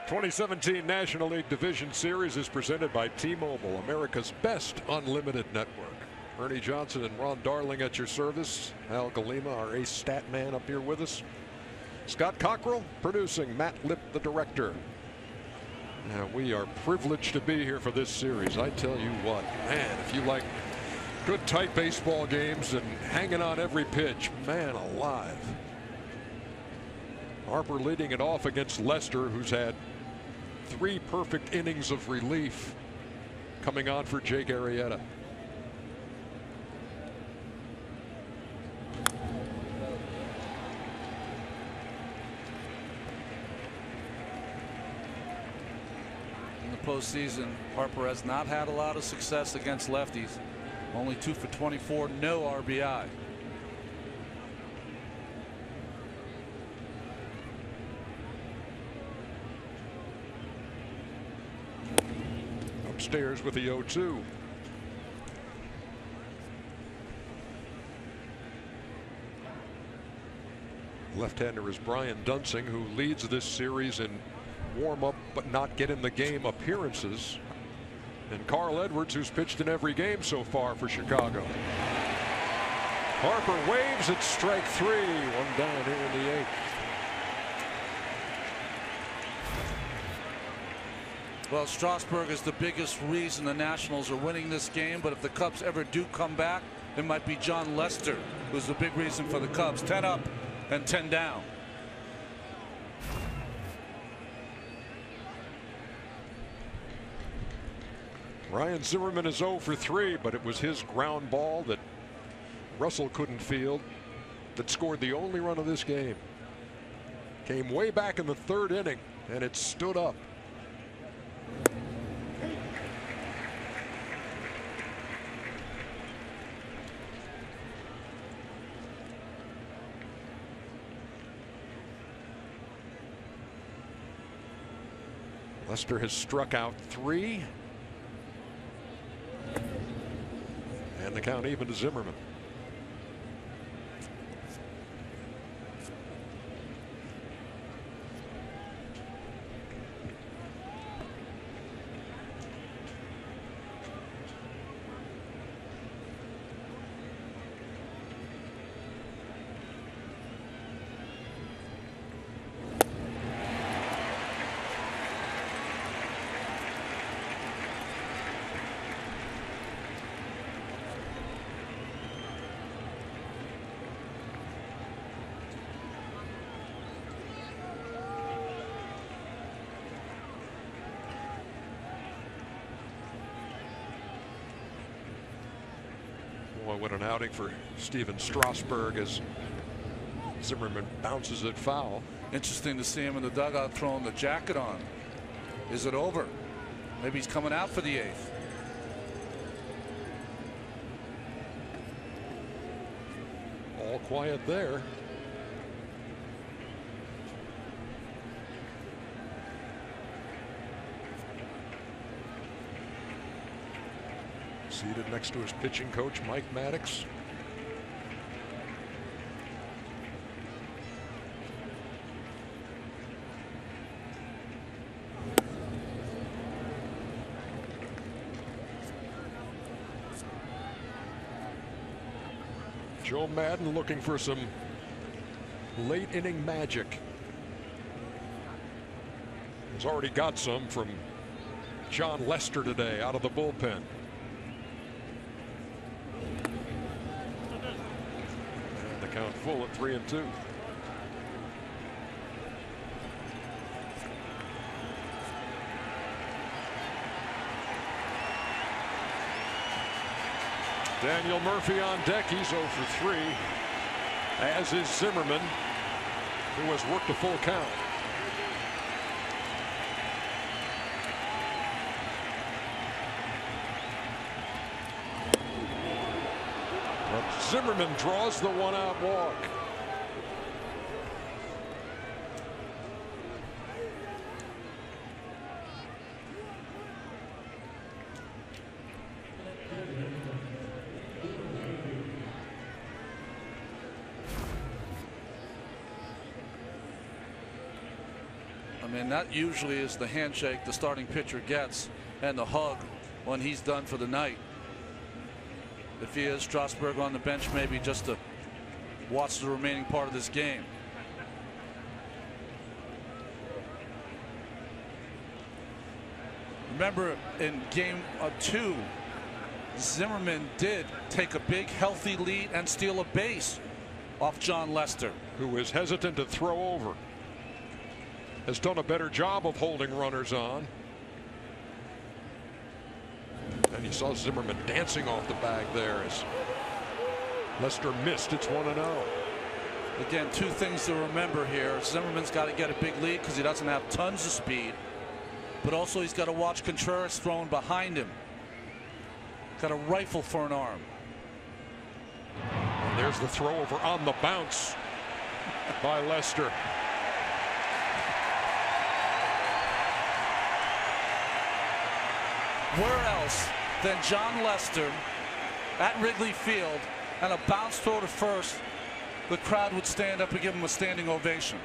2017 National League Division Series is presented by T-Mobile, America's best unlimited network. Ernie Johnson and Ron Darling at your service. Al Galima, our ace stat man, up here with us. Scott Cockrell producing, Matt Lipp the director. Now, we are privileged to be here for this series. I tell you what, man, if you like good tight baseball games and hanging on every pitch, man alive. Harper leading it off against Lester, who's had 3 perfect innings of relief coming on for Jake Arrieta. In the postseason, Harper has not had a lot of success against lefties. Only 2 for 24, no RBI. Upstairs with the 0-2. Left-hander is Brian Dunsing, who leads this series in warm-up but not get in the game appearances. And Carl Edwards, who's pitched in every game so far for Chicago. Harper waves at strike 3. One down here in the 8th. Well, Strasburg is the biggest reason the Nationals are winning this game, but if the Cubs ever do come back, it might be Jon Lester who's the big reason for the Cubs. 10 up and 10 down. Ryan Zimmerman is 0 for 3, but it was his ground ball that Russell couldn't field that scored the only run of this game. Came way back in the 3rd inning, and it stood up. Lester has struck out 3. And the count even to Zimmerman. Boy, what an outing for Steven Strasburg as Zimmerman bounces it foul. Interesting to see him in the dugout throwing the jacket on. Is it over? Maybe he's coming out for the 8th. All quiet there. Seated next to his pitching coach, Mike Maddox. Joe Madden looking for some late inning magic. He's already got some from Jon Lester today out of the bullpen. Count full at 3-2. Daniel Murphy on deck. He's 0 for 3, as is Zimmerman, who has worked a full count. Zimmerman draws the 1-out walk. mean, that usually is the handshake the starting pitcher gets and the hug when he's done for the night. If he is, Strasburg on the bench maybe just to watch the remaining part of this game. Remember in game 2, Zimmerman did take a big healthy lead and steal a base off Jon Lester, who is hesitant to throw over. Has done a better job of holding runners on. And you saw Zimmerman dancing off the bag there as Lester missed. It's 1-0. Again, two things to remember here. Zimmerman's got to get a big lead because he doesn't have tons of speed, but also he's got to watch Contreras throwing behind him. Got a rifle for an arm. And there's the throw over on the bounce by Lester. Where else than Jon Lester at Wrigley Field and a bounce throw to first, the crowd would stand up and give him a standing ovation.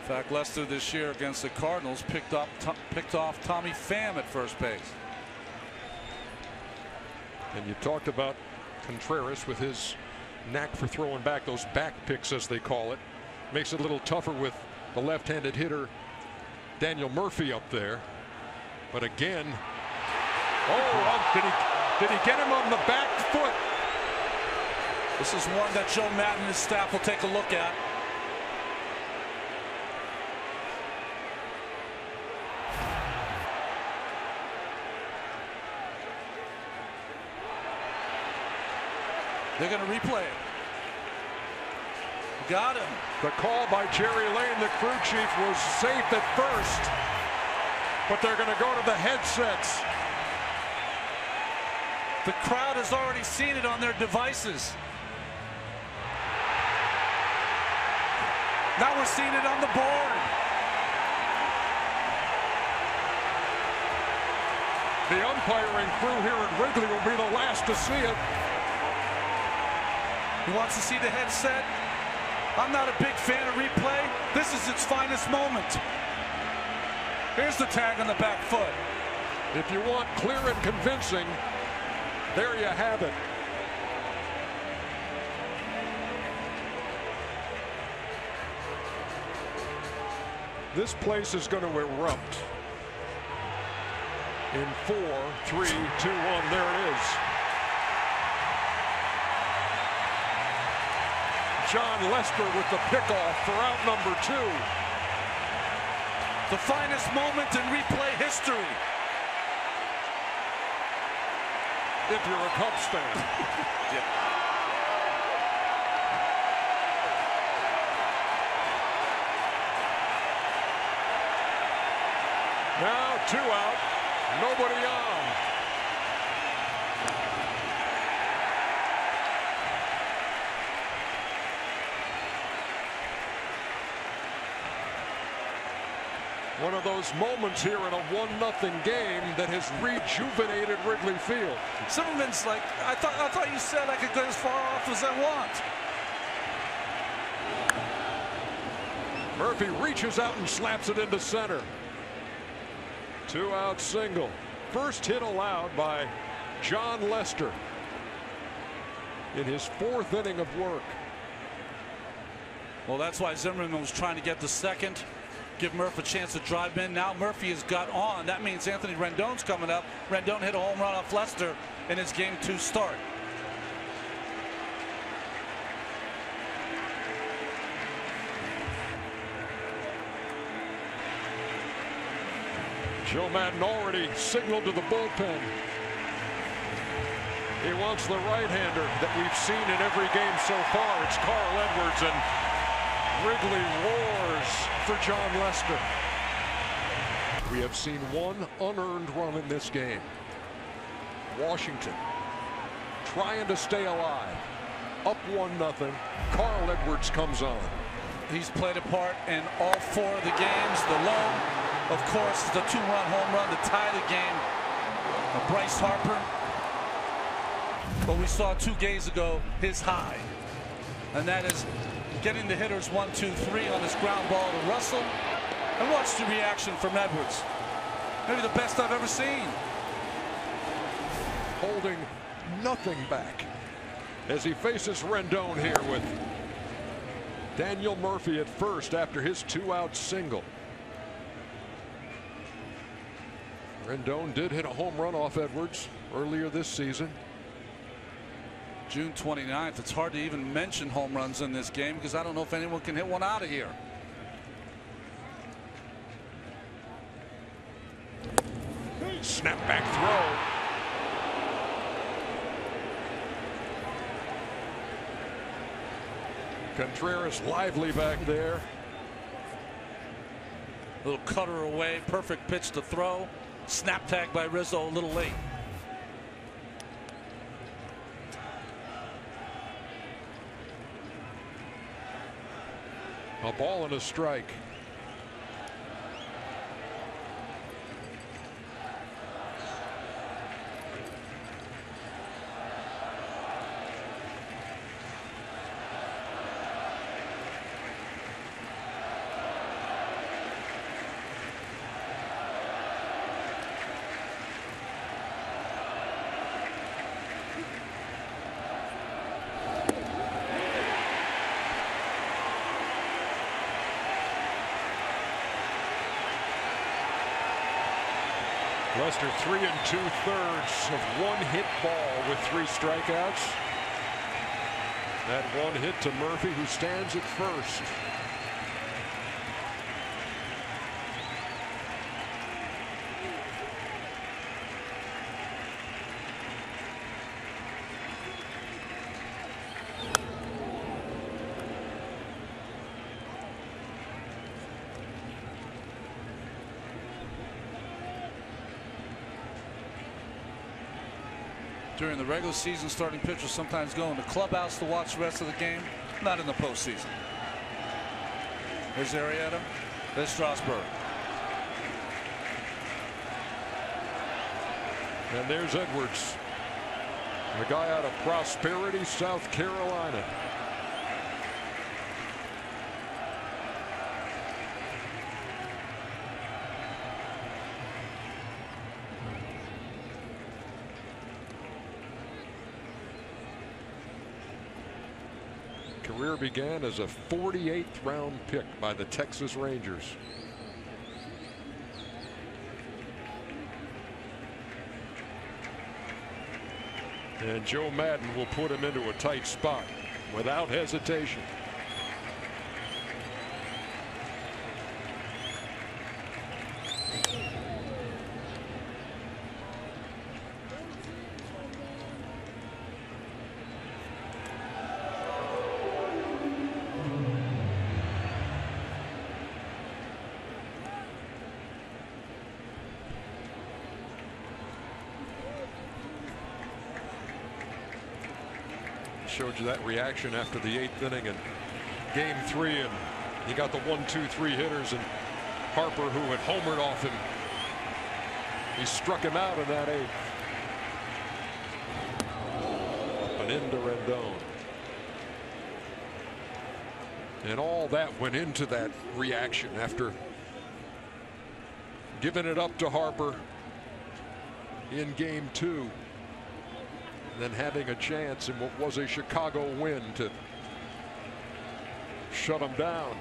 In fact, Lester this year against the Cardinals picked off Tommy Pham at first base. And you talked about Contreras with his knack for throwing back, those back picks as they call it. Makes it a little tougher with the left-handed hitter Daniel Murphy up there. But again, did he get him on the back foot? This is one that Joe Maddon and his staff will take a look at. They're going to replay it. Got him. The call by Jerry Lane, the crew chief, was safe at first, but they're going to go to the headsets. The crowd has already seen it on their devices. Now we're seeing it on the board. The umpiring crew here at Wrigley will be the last to see it. He wants to see the headset. I'm not a big fan of replay. This is its finest moment. Here's the tag on the back foot. If you want clear and convincing, there you have it. This place is going to erupt in 4, 3, 2, 1. There it is. Jon Lester with the pickoff for out number 2. The finest moment in replay history. If you're a Cubs fan. Yeah. Now 2 out, nobody on. One of those moments here in a 1-0 game that has rejuvenated Wrigley Field. Zimmerman's like, I thought you said I could go as far off as I want. Murphy reaches out and slaps it into center. 2-out single. First hit allowed by Jon Lester in his 4th inning of work. Well, that's why Zimmerman was trying to get the second. Give Murph a chance to drive in. Now Murphy has got on. That means Anthony Rendon's coming up. Rendon hit a home run off Lester in his game 2 start. Joe Maddon already signaled to the bullpen. He wants the right-hander that we've seen in every game so far. It's Carl Edwards, and Wrigley roars for Jon Lester. We have seen one unearned run in this game. Washington trying to stay alive. Up 1-0. Carl Edwards comes on. He's played a part in all 4 of the games. The lone, of course, is the 2-run home run to tie the game. Bryce Harper. but we saw 2 games ago his high. And that is getting the hitters 1, 2, 3 on this ground ball to Russell. And watch the reaction from Edwards. Maybe the best I've ever seen. Holding nothing back as he faces Rendon here with Daniel Murphy at first after his 2-out single. Rendon did hit a home run off Edwards earlier this season. June 29th. It's hard to even mention home runs in this game because I don't know if anyone can hit one out of here. Snap back throw. Contreras lively back there. Little cutter away, perfect pitch to throw. Snap tag by Rizzo a little late. A ball and a strike. Lester 3 2/3 of one hit ball with 3 strikeouts. That one hit to Murphy, who stands at first. During the regular season, starting pitchers sometimes go in the clubhouse to watch the rest of the game, not in the postseason. There's Arrieta. There's Strasburg. And there's Edwards, a guy out of Prosperity, South Carolina. Career began as a 48th round pick by the Texas Rangers. And Joe Madden will put him into a tight spot without hesitation. Showed you that reaction after the 8th inning in Game 3, and he got the 1, 2, 3 hitters, and Harper, who had homered off him, he struck him out in that 8th. An into Rendon. And all that went into that reaction after giving it up to Harper in Game 2. And then having a chance in what was a Chicago win to shut him down.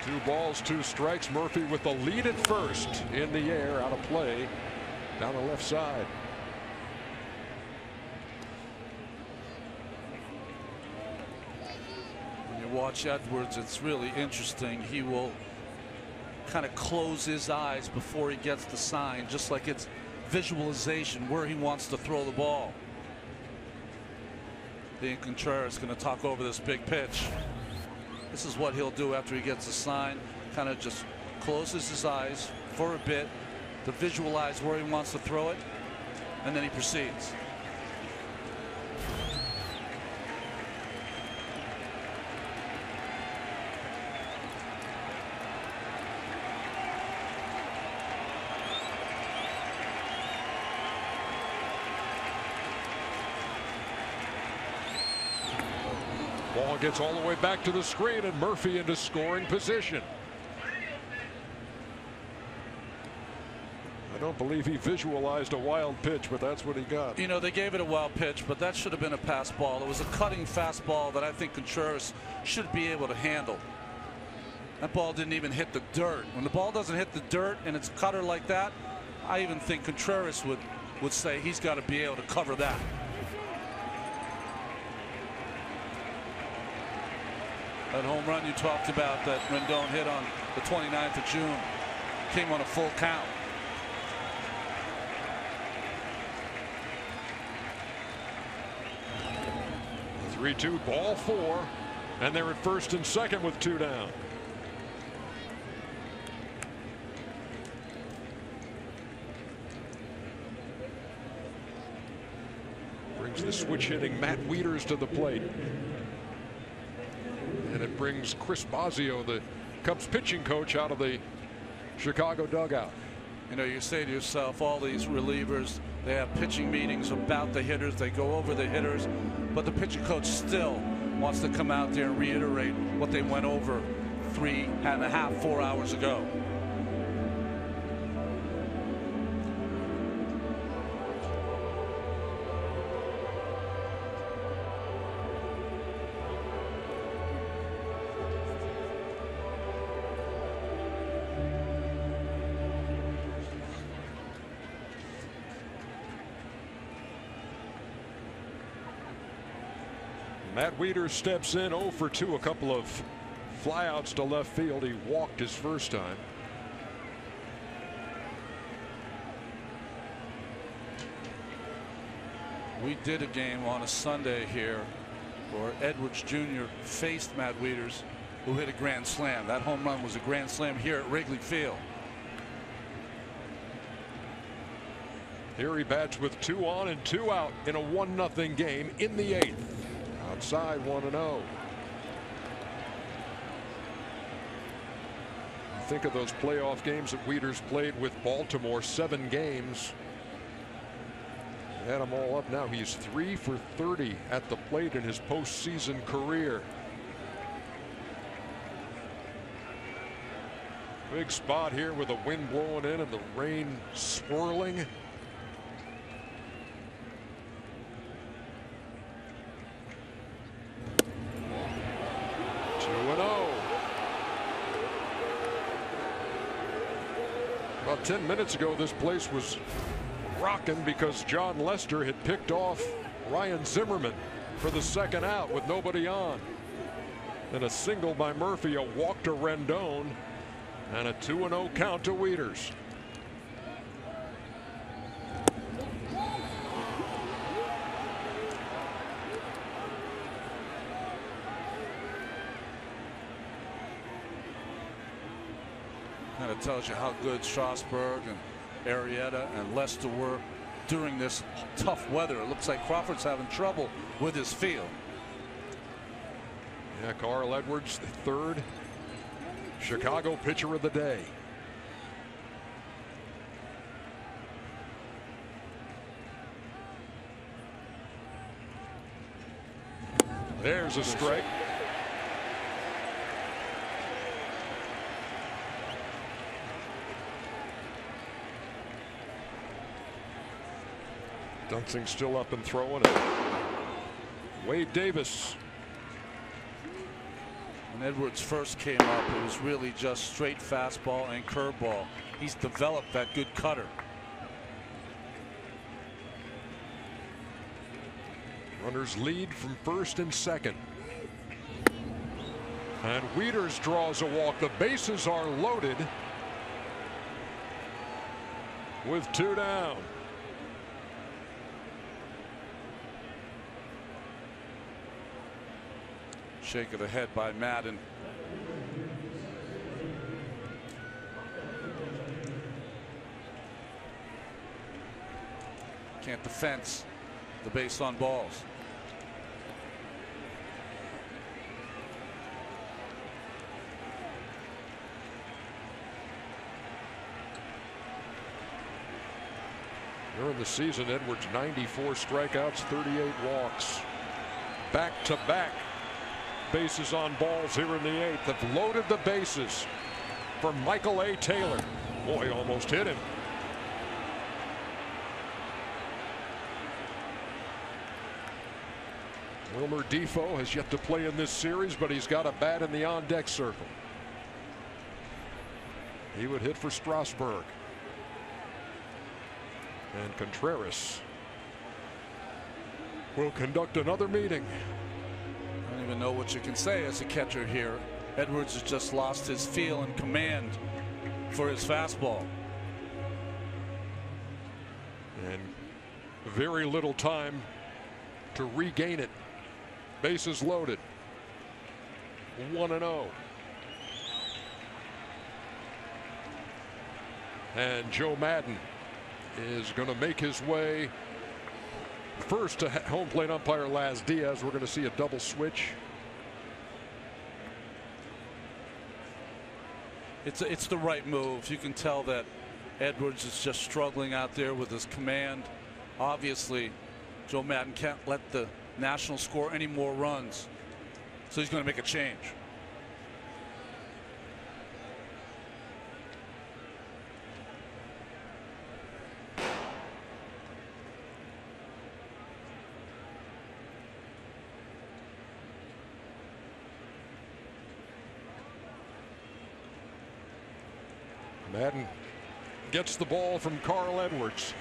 Two balls, 2 strikes. Murphy with the lead at first, in the air, out of play, down the left side. Watch Edwards, it's really interesting. He will kind of close his eyes before he gets the sign, just like it's visualization where he wants to throw the ball. Dean Contreras is going to talk over this big pitch. This is what he'll do after he gets the sign, kind of just closes his eyes for a bit to visualize where he wants to throw it, and then he proceeds. Ball gets all the way back to the screen, and Murphy into scoring position. I don't believe he visualized a wild pitch, but that's what he got. You know, they gave it a wild pitch, but that should have been a pass ball. It was a cutting fastball that I think Contreras should be able to handle. That ball didn't even hit the dirt. When the ball doesn't hit the dirt and it's cutter like that, I even think Contreras would say he's got to be able to cover that. That home run you talked about that Rendon hit on the 29th of June came on a full count. 3-2, ball 4, and they're at first and second with 2 down. Brings the switch hitting Matt Wieters to the plate. And it brings Chris Bosio, the Cubs pitching coach, out of the Chicago dugout. You know, you say to yourself, all these relievers, they have pitching meetings about the hitters. They go over the hitters, but the pitching coach still wants to come out there and reiterate what they went over 3.5, 4 hours ago. Matt Wieters steps in 0 for 2, a couple of flyouts to left field. He walked his first time. We did a game on a Sunday here where Edwards Jr. faced Matt Wieters, who hit a grand slam. That home run was a grand slam here at Wrigley Field. Here he bats with 2 on and 2 out in a 1-0 game in the 8th. Outside 1-0. Think of those playoff games that Wieters played with Baltimore, 7 games. Add them all up now. He's 3 for 30 at the plate in his postseason career. Big spot here with the wind blowing in and the rain swirling. 2-0. About 10 minutes ago, this place was rocking because Jon Lester had picked off Ryan Zimmerman for the second out with nobody on. And a single by Murphy, a walk to Rendon, and a 2-0 count to Wieters. Kind of tells you how good Strasburg and Arrieta and Lester were during this tough weather. It looks like Crawford's having trouble with his field. Yeah, Carl Edwards, the third Chicago pitcher of the day. There's a strike. Dunsing's still up and throwing it. Wade Davis. When Edwards first came up, it was really just straight fastball and curveball. He's developed that good cutter. Runners lead from first and second. And Wieters draws a walk. The bases are loaded with 2 down. Shake of the head by Madden. Can't defense the base on balls. During the season, Edwards 94 strikeouts, 38 walks. Back to back Bases on balls here in the 8th. Have loaded the bases for Michael A. Taylor. Boy, almost hit him. Wilmer Defoe has yet to play in this series, but he's got a bat in the on-deck circle. He would hit for Strasburg. And Contreras will conduct another meeting. I don't even know what you can say as a catcher here. Edwards has just lost his feel and command for his fastball. And very little time to regain it. Bases loaded. 1-0. And Joe Madden is going to make his way first to home plate umpire Laz Diaz. We're going to see a double switch. It's the right move. You can tell that Edwards is just struggling out there with his command. Obviously, Joe Madden can't let the Nationals score any more runs, so he's going to make a change. Madden gets the ball from Carl Edwards.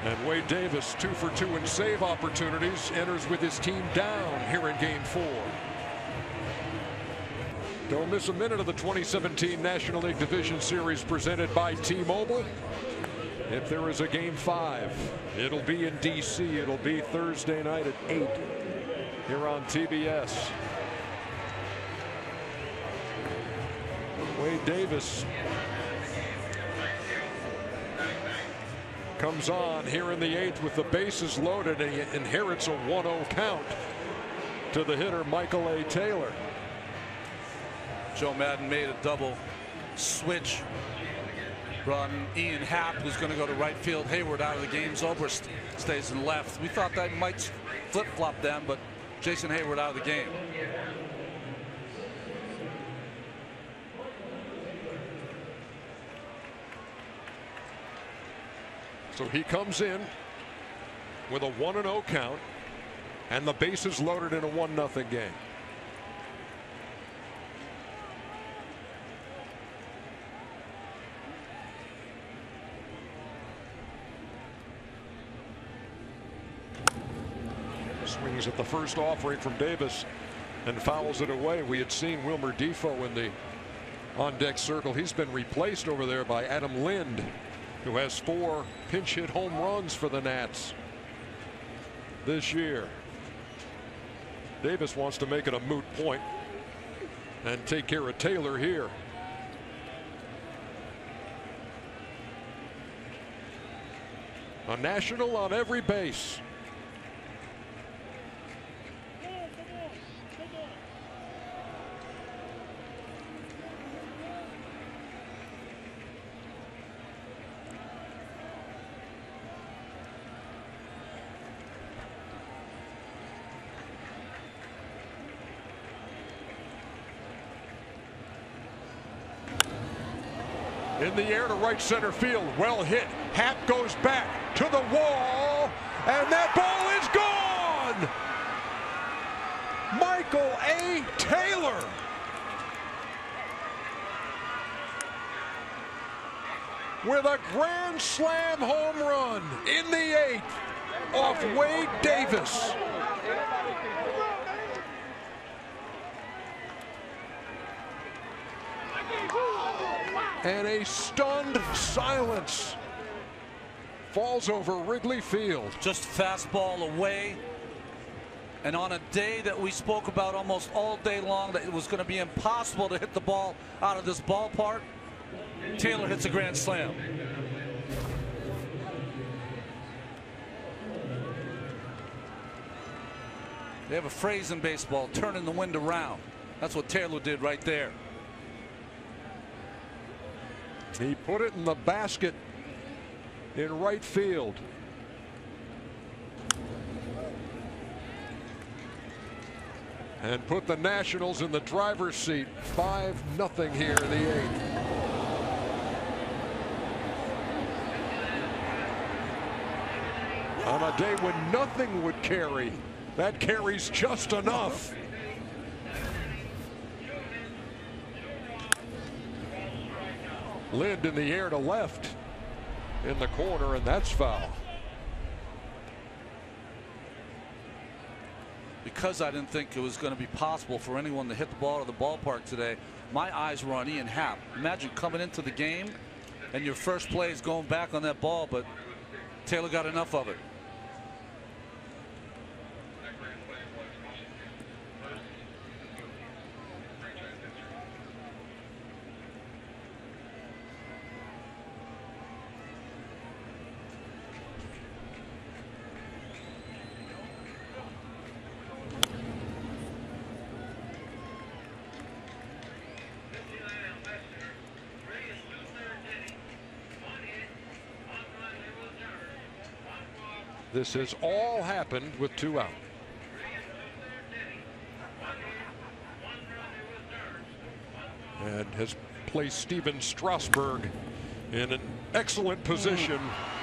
And Wade Davis, 2 for 2 in save opportunities, enters with his team down here in Game 4. Don't miss a minute of the 2017 National League Division Series presented by T-Mobile. If there is a Game 5, it'll be in D.C. It'll be Thursday night at 8 here on TBS. Wade Davis comes on here in the 8th with the bases loaded, and he inherits a 1-0 count to the hitter Michael A. Taylor. Joe Madden made a double switch. Brought in Ian Happ, who's going to go to right field. Hayward out of the game's over, stays in left. We thought that might flip-flop them, but Jason Hayward out of the game. So he comes in with a 1-0 count and the bases loaded in a 1-0 game. Swings at the first offering from Davis and fouls it away. We had seen Wilmer Defoe in the on-deck circle. He's been replaced over there by Adam Lind, who has 4 pinch hit home runs for the Nats this year. Davis wants to make it a moot point and take care of Taylor here. A National on every base. In the air to right center field. Well hit. Happ goes back to the wall, and that ball is gone. Michael A. Taylor. With a grand slam home run in the 8th off Wade Davis. And a stunned silence falls over Wrigley Field. Just fastball away. And on a day that we spoke about almost all day long, that it was going to be impossible to hit the ball out of this ballpark, Taylor hits a grand slam. They have a phrase in baseball, turning the wind around. That's what Taylor did right there. He put it in the basket in right field. and put the Nationals in the driver's seat. 5-0 here in the 8th. On a day when nothing would carry, that carries just enough. Lind in the air to left in the corner, and that's foul. Because I didn't think it was going to be possible for anyone to hit the ball to the ballpark today, my eyes were on Ian Happ. Imagine coming into the game and your first play is going back on that ball, but Taylor got enough of it. This has all happened with 2 out. And has placed Steven Strasburg in an excellent position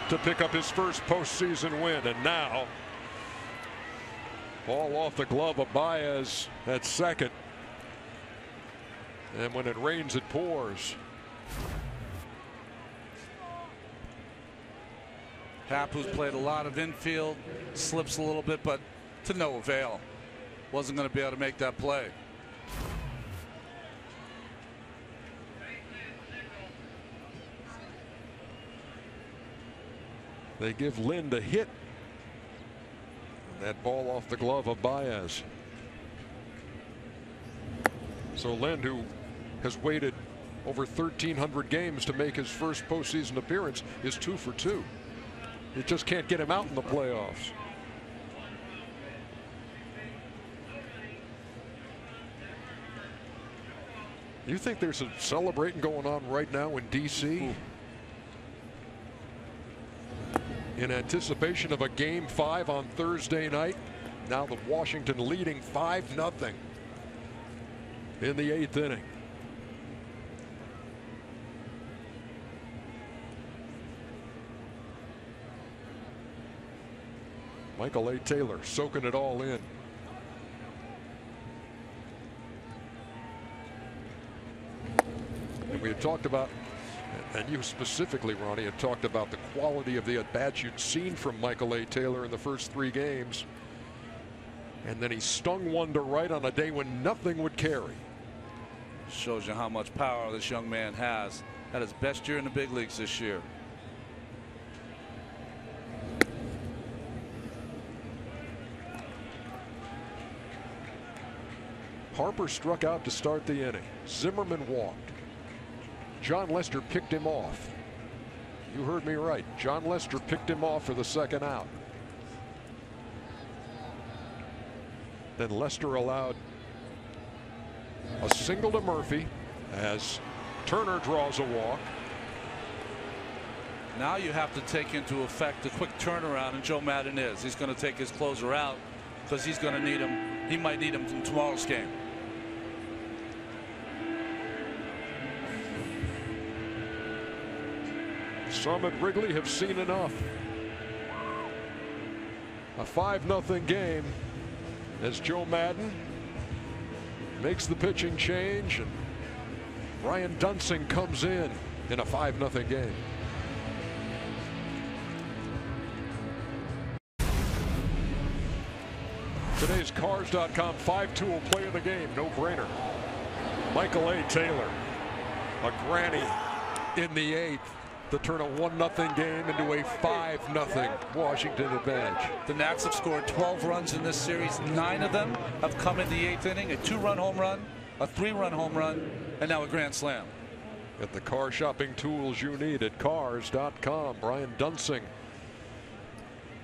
to pick up his first postseason win. And now, ball off the glove of Baez at second. And when it rains, it pours. Happ, who's played a lot of infield, slips a little bit, but to no avail. Wasn't going to be able to make that play. They give Lind a hit. That ball off the glove of Baez. So Lind, who has waited over 1,300 games to make his first postseason appearance, is 2 for 2. You just can't get him out in the playoffs. You think there's a celebrating going on right now in D.C.? In anticipation of a Game 5 on Thursday night. Now the Washington leading 5-0 in the 8th inning. Michael A. Taylor soaking it all in. And we had talked about, and you specifically, Ronnie, had talked about the quality of the at-bats you'd seen from Michael A. Taylor in the first 3 games. And then he stung one to right on a day when nothing would carry. Shows you how much power this young man has. Had his best year in the big leagues this year. Harper struck out to start the inning. Zimmerman walked. Jon Lester picked him off. You heard me right. Jon Lester picked him off for the second out. Then Lester allowed a single to Murphy as Turner draws a walk. Now you have to take into effect the quick turnaround, and Joe Madden is. He's going to take his closer out because he's going to need him. He might need him in tomorrow's game. Some at Wrigley have seen enough. A 5-0 game as Joe Madden makes the pitching change, and Ryan Dunsing comes in a 5-0 game. Today's Cars.com 5-tool play of the game, no brainer. Michael A. Taylor, a granny in the 8th to turn a 1-0 game into a 5-0 Washington advantage. The Nats have scored 12 runs in this series. 9 of them have come in the 8th inning. A 2-run home run, a 3-run home run, and now a grand slam. Get the car shopping tools you need at Cars.com. Brian Dunsing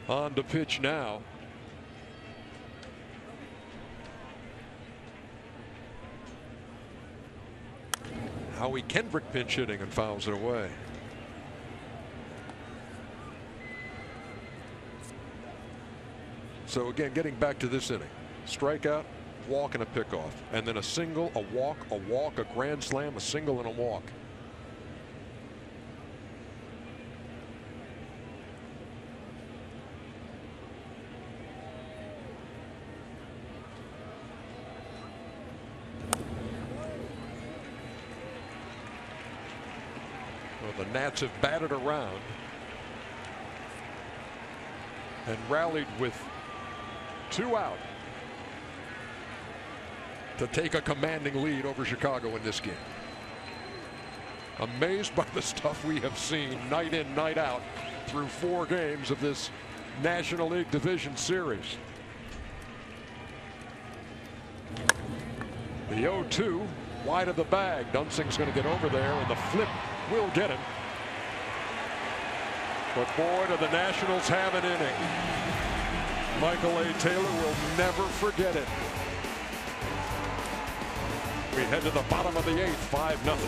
on to pitch now. Howie Kendrick pinch hitting and fouls it away. So again, getting back to this inning, strikeout, walk, and a pickoff, and then a single, a walk, a grand slam, a single, and a walk. Well, the Nats have batted around and rallied with 2 out to take a commanding lead over Chicago in this game. Amazed by the stuff we have seen night in, night out through 4 games of this National League Division Series. The 0-2 wide of the bag. Dunsing's going to get over there, and the flip will get him. But boy, do the Nationals have an inning. Michael A. Taylor will never forget it. We head to the bottom of the 8th, 5-0.